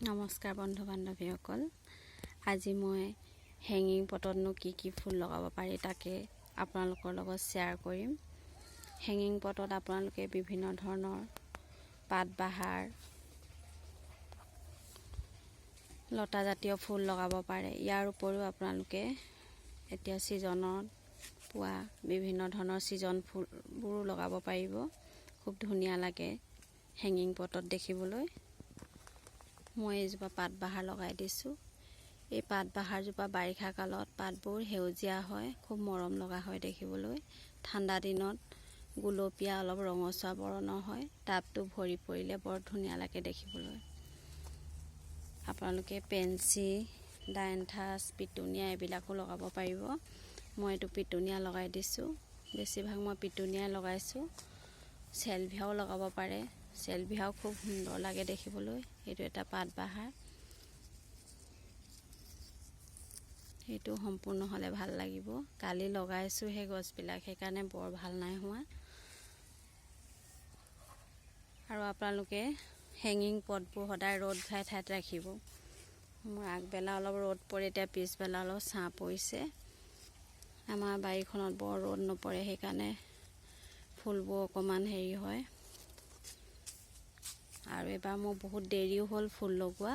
নমস্কাৰ বন্ধু বান্ধৱীসকল, আজি মই হেঙিং পটতনো কি ফুল লগাব পাৰি তাকে আপোনালোকৰ লগত শ্বেয়াৰ কৰিম। হেঙিং পটত আপোনালোকে বিভিন্ন ধৰণৰ পাতবাহাৰ, লতা জাতীয় ফুল লগাব পাৰে। ইয়াৰ উপৰিও আপোনালোকে এতিয়া ছিজনত পোৱা বিভিন্ন ধৰণৰ ছিজন ফুলবোৰো লগাব পাৰিব। খুব ধুনীয়া লাগে হেঙিং পটত দেখিবলৈ। মই এইজোপা পাতবাহাৰ লগাই দিছোঁ। এই পাতবাহাৰজোপা বাৰিষা কালত পাতবোৰ সেউজীয়া হয়, খুব মৰম লগা হয় দেখিবলৈ। ঠাণ্ডা দিনত গুলপীয়া অলপ ৰঙচুৱা বৰণৰ হয়। টাবটো ভৰি পৰিলে বৰ ধুনীয়া লাগে দেখিবলৈ। আপোনালোকে পেঞ্চি, ডায়েনথাছ, পিটুনিয়া এইবিলাকো লগাব পাৰিব। মই এইটো পিটুনিয়া লগাই দিছোঁ। বেছিভাগ মই পিটুনিয়াই লগাইছোঁ। চেলভিয়াও লগাব পাৰে। চেলভিয়াও খুব সুন্দৰ লাগে দেখিবলৈ। এইটো এটা পাতবাহাৰ। সেইটো সম্পূৰ্ণ হ'লে ভাল লাগিব। কালি লগাইছোঁ সেই গছবিলাক, সেইকাৰণে বৰ ভাল নাই হোৱা। আৰু আপোনালোকে হেঙিং পটবোৰ সদায় ৰ'দ ঘাই ঠাইত ৰাখিব। মোৰ আগবেলা অলপ ৰ'দ পৰে, এতিয়া পিছবেলা অলপ ছাঁ পৰিছে। আমাৰ বাৰীখনত বৰ ৰ'দ নপৰে, সেইকাৰণে ফুলবোৰ অকণমান হেৰি হয়। আৰু এবাৰ মোৰ বহুত দেৰিও হ'ল ফুল লগোৱা।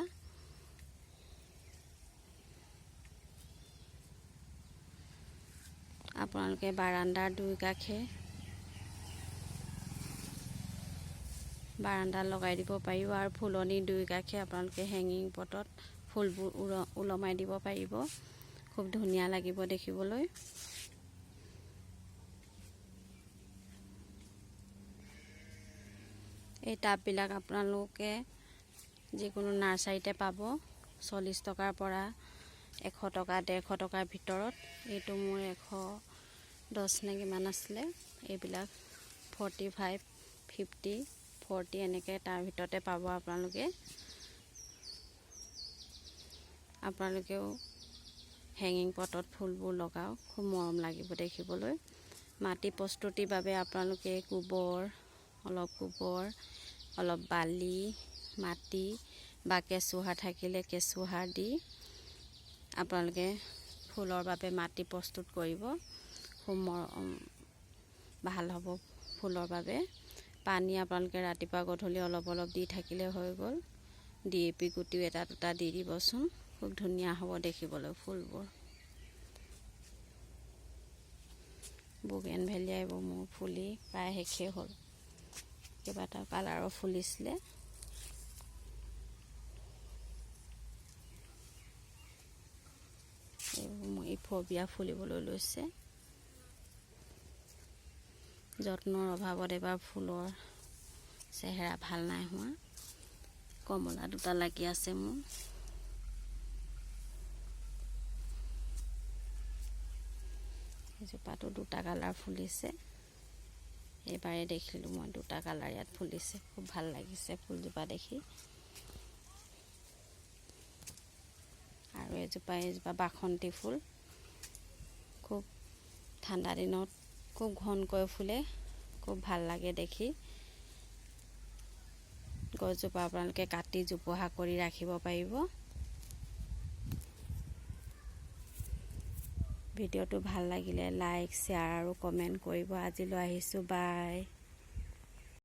আপোনালোকে বাৰান্দাৰ বাৰান্দাত লগাই দিব পাৰিব। আৰু ফুলনিৰ দুই কাষে আপোনালোকে হেঙিং পটত ফুলবোৰ ওলমাই দিব পাৰিব। খুব ধুনীয়া লাগিব দেখিবলৈ। এই টাববিলাক আপোনালোকে যিকোনো নাৰ্চাৰীতে পাব। 40 টকাৰ পৰা 100 টকা, 150 টকাৰ ভিতৰত। এইটো মোৰ 110 নে কিমান আছিলে। এইবিলাক 45, 50, 40 এনেকৈ তাৰ ভিতৰতে পাব আপোনালোকেও হেঙিং পটত ফুলবোৰ লগাওক, খুব মৰম লাগিব দেখিবলৈ। মাটি প্ৰস্তুতিৰ বাবে আপোনালোকে গোবৰ, অলপ বালি, মাটি বা কেঁচুসাৰ থাকিলে কেঁচুসাৰ দি আপোনালোকে ফুলৰ বাবে মাটি প্ৰস্তুত কৰিব। খুব ভাল হ'ব ফুলৰ বাবে। পানী আপোনালোকে ৰাতিপুৱা গধূলি অলপ দি থাকিলে হৈ গ'ল। DAP গুটিও এটা দুটা দি দিবচোন। খুব ধুনীয়া হ'ব দেখিবলৈ ফুলবোৰ। বুগেনভেলিয়া এইবোৰ মোৰ ফুলি প্ৰায় শেষেই হ'ল। কেইবাটাও কালাৰৰ ফুলিছিলে। এইবোৰ ইফবিয়া ফুলিবলৈ লৈছে। যত্নৰ অভাৱত এবাৰ ফুলৰ চেহেৰা ভাল নাই হোৱা। কমলা দুটা লাগি আছে মোৰ। এজোপাতো দুটা কালাৰ ফুলিছে। এইবাৰে দেখিলোঁ মই দুটা কালাৰ ইয়াত ফুলিছে। খুব ভাল লাগিছে ফুলজোপা দেখি। আৰু এইজোপা বাসন্তী ফুল। খুব ঠাণ্ডা দিনত খুব ঘনকৈ ফুলে, খুব ভাল লাগে দেখি। গছজোপা আপোনালোকে কাটি জোপোহা কৰি ৰাখিব পাৰিব। ভিডিঅ'টো ভাল লাগিলে লাইক, শ্বেয়াৰ আৰু কমেণ্ট কৰিব। আজিলৈ আহিছোঁ, বাই।